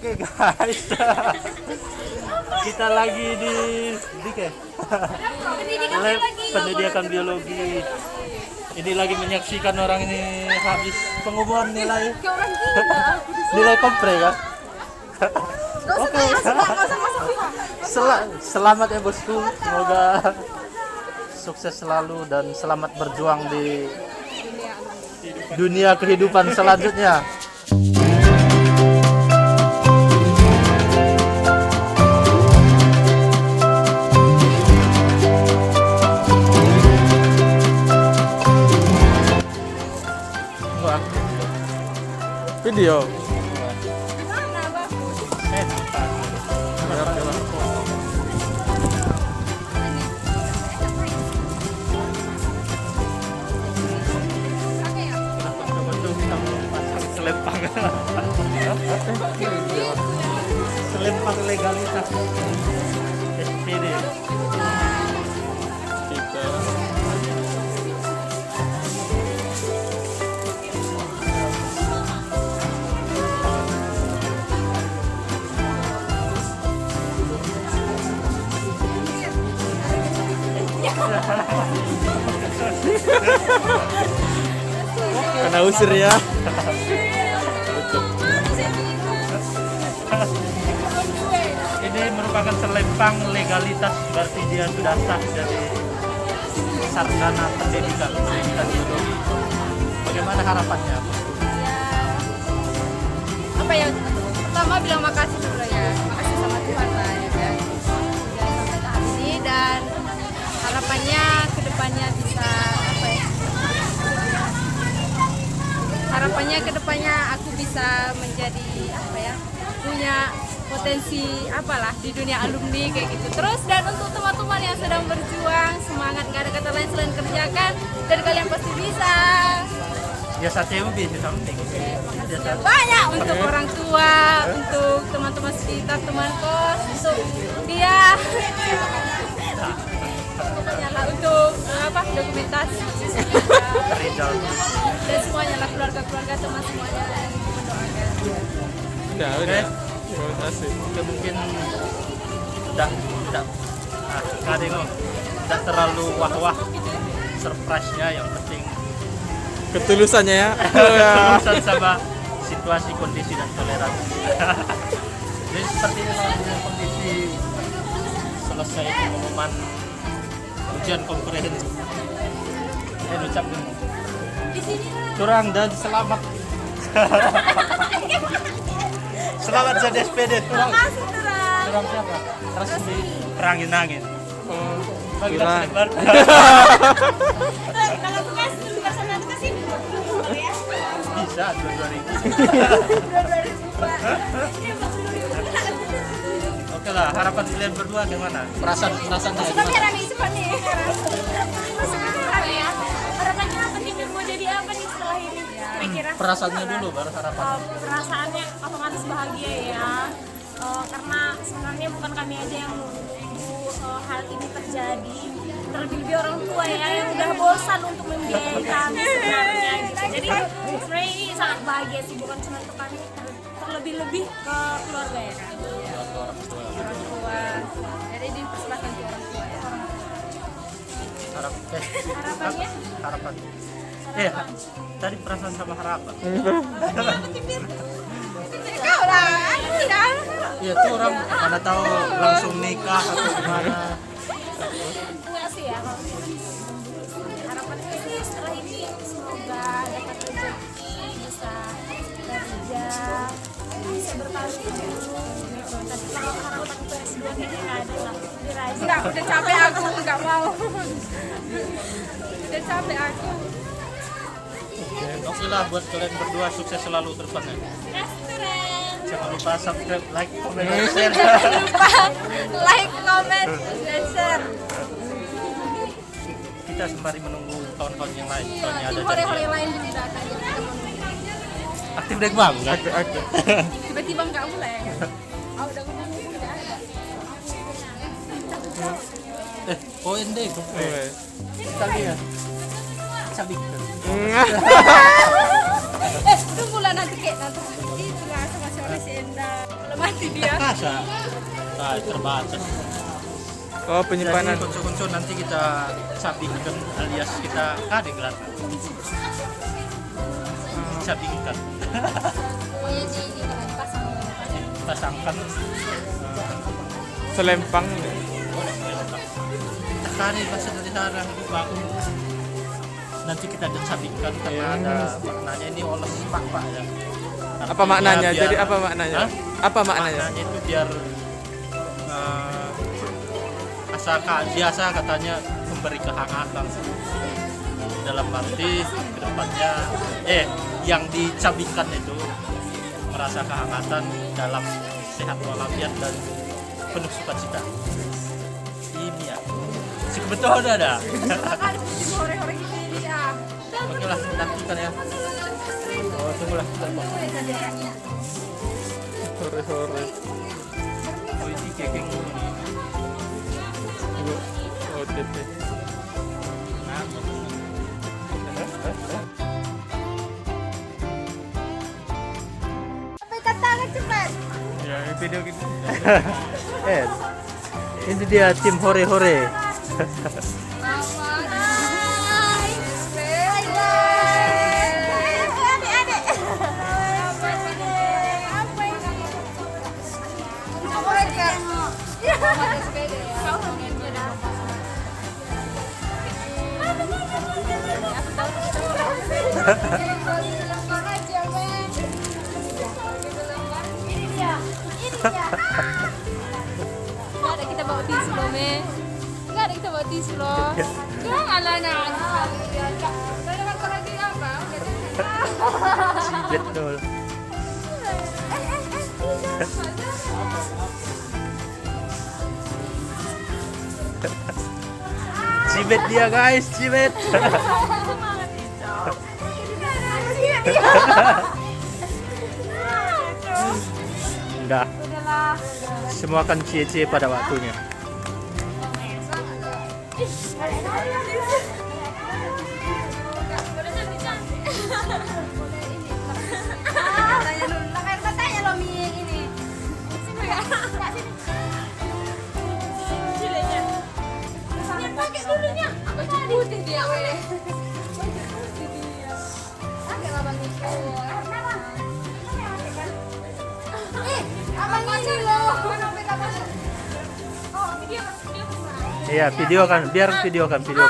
Oke guys, kita lagi di kayak pendidikan biologi. Ini lagi menyaksikan orang ini habis pengumuman nilai nilai kompre ya. Oke. Selamat ya bosku, semoga sukses selalu dan selamat berjuang di dunia kehidupan selanjutnya. Video. Mana bagus? Selempang. Selempang legalitas. SPD. Kita. Kena usir ya. Ini merupakan selempang legalitas, berarti dia sudah sah jadi sarjana pendidikan biologi. Bagaimana harapannya? Apa ya? Pertama bilang makasih dulu ya. Makasih sama Tuhan lah ya kan. Sudah sampai tahap ini dan harapannya kedepannya bisa apa ya? Harapannya kedepannya aku bisa menjadi apa ya? Punya potensi apalah di dunia alumni kayak gitu. Terus dan untuk teman-teman yang sedang berjuang, semangat, gak ada kata lain selain kerjakan dan kalian pasti bisa. Biasa cewek bisa something. Makasih banyak untuk orang tua, untuk teman-teman sekitar, teman kos, untuk dia. Pokoknya lah untuk apa dokumentasi dan semuanya lah, keluarga-keluarga teman semuanya mendoakan. Udah. Terima kasih. Itu mungkin udah tidak terlalu wah-wah surprise-nya, yang penting ketulusannya ya. ketulusan sama situasi, kondisi dan toleransi. Jadi seperti ini dengan kondisi selesai pengumuman ujian komprehensif. Ucapkan curang dan selamat. Selamat jadi SPD. Curang siapa? Terus di perangin angin. Bagi lebar. Bisa 2000. Oke lah, harapan kalian berdua gimana? Perasaan gimana? Harapannya apa nih? Mau jadi apa nih setelah ini? Kira-kira Perasaannya dulu baru harapan. perasaannya otomatis bahagia ya. Karena sebenarnya bukan kami aja yang menunggu hal ini terjadi. Terlebih orang tua ya yang udah bosan untuk membiayai kami sebenarnya gitu. Jadi sebenarnya ini sangat bahagia sih, bukan cuma untuk kami, terlebih-lebih ke keluarga ya kan. Orang tua. Jadi dipersembahkan ke orang tua ya. Harapannya? Harapan. Tadi perasaan sama harapan. Kau lah, aku tidak. Iya tuh orang mana tahu langsung nikah atau gimana. Enggak sih ya, kalau harapannya sih setelah ini semoga dapat rezeki, bisa kerja, bisa berkarir dulu. Tapi kalau harapan untuk S2 kayaknya nggak ada lah, lebih rajin. Enggak, udah capek aku, enggak mau. Udah capek aku. Oke lah, buat kalian berdua sukses selalu ke depannya. Restoran. Jangan lupa subscribe, like, comment, dan share. Jangan lupa like, comment, dan share. Kita sembari menunggu kawan-kawan yang lain. Soalnya ada Hore-hore janji. lain juga akan kita Aktif deh bang. tiba-tiba enggak mulai ya. Oh, udah ngomong udah ada. OND sekali ya. Cabik. Tunggulah nanti kek nanti. Itu lah sama si Enda. dia. Kasa. Nah, terbatas. Oh, Jadi penyimpanan. konco-konco nanti kita sabingkan alias kita kade gelat. Sabingkan. Pokoknya di pasang. Pasangkan Selempang. kade bahasa dari sana lupa aku. Nanti kita sabingkan karena ada maknanya ini oleh pak ya. Apa maknanya? Biar- Jadi apa maknanya? Hah? Apa maknanya? Maknanya itu biar biasa katanya memberi kehangatan dalam arti kedepannya yang dicabingkan itu merasa kehangatan dalam sehat walafiat dan penuh sukacita. Ini ya si betul ada Kan hore-hore gitu ini ya. oke lah nantikan ya. Oh, tunggulah Sore-sore. oh ini kekeng dulu nih. Oh, tete. Ya, video gitu. Ini dia tim hore-hore. Nggak ada kita bawa tisu loh, Me. Nggak ada kita bawa tisu loh. Nggak ala anak. Saya dapat lagi apa? Betul. Cibet dia guys, cibet. Udah, Udahlah. semua kan cie-cie pada waktunya. Putih dia, weh. Agak abang itu. Abang ini loh. Oh, video. Iya, video kan, biar video kan ini.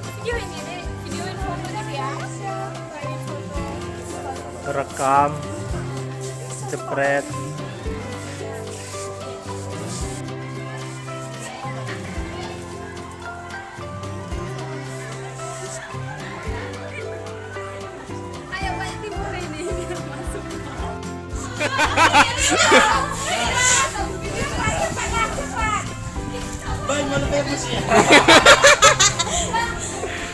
Videoin fotonya ya. Rekam, jepret. Ayo banyak timur ini biar masuk. Baik malu kayak bus ya.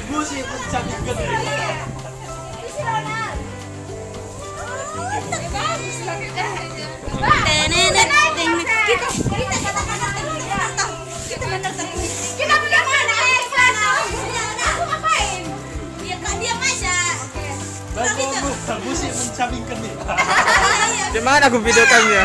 Bus itu cantikkan. Baik bus itu mencampingkan nih. Di mana aku videokannya?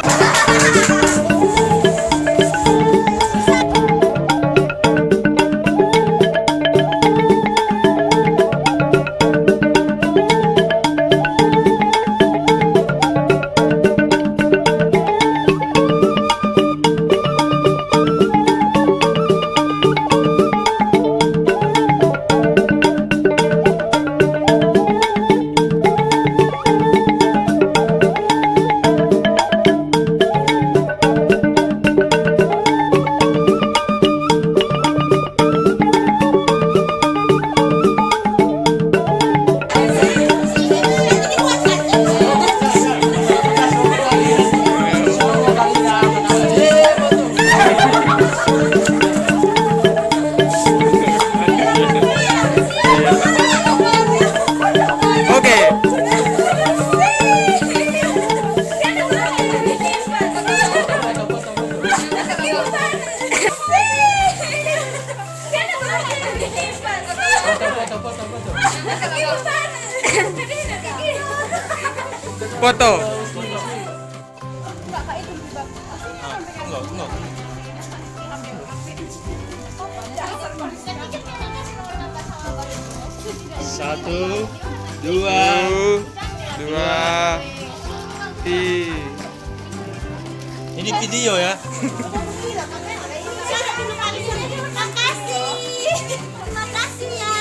Foto. Enggak. Satu, dua. 1, 2, 3. Ini video ya. Terima kasih ya.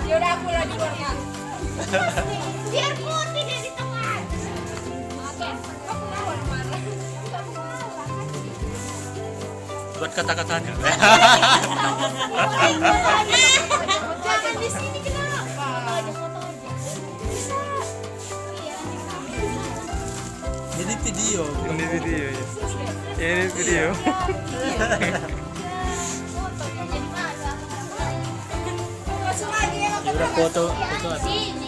Yaudah aku lagi keluarnya. Biar putih dia di tengah. Aku mau marah. Buat kata-katanya. Jangan di sini kenapa? Foto aja. Bisa. Iya. Ini video. Ini video ya. Ini video. Udah foto. Si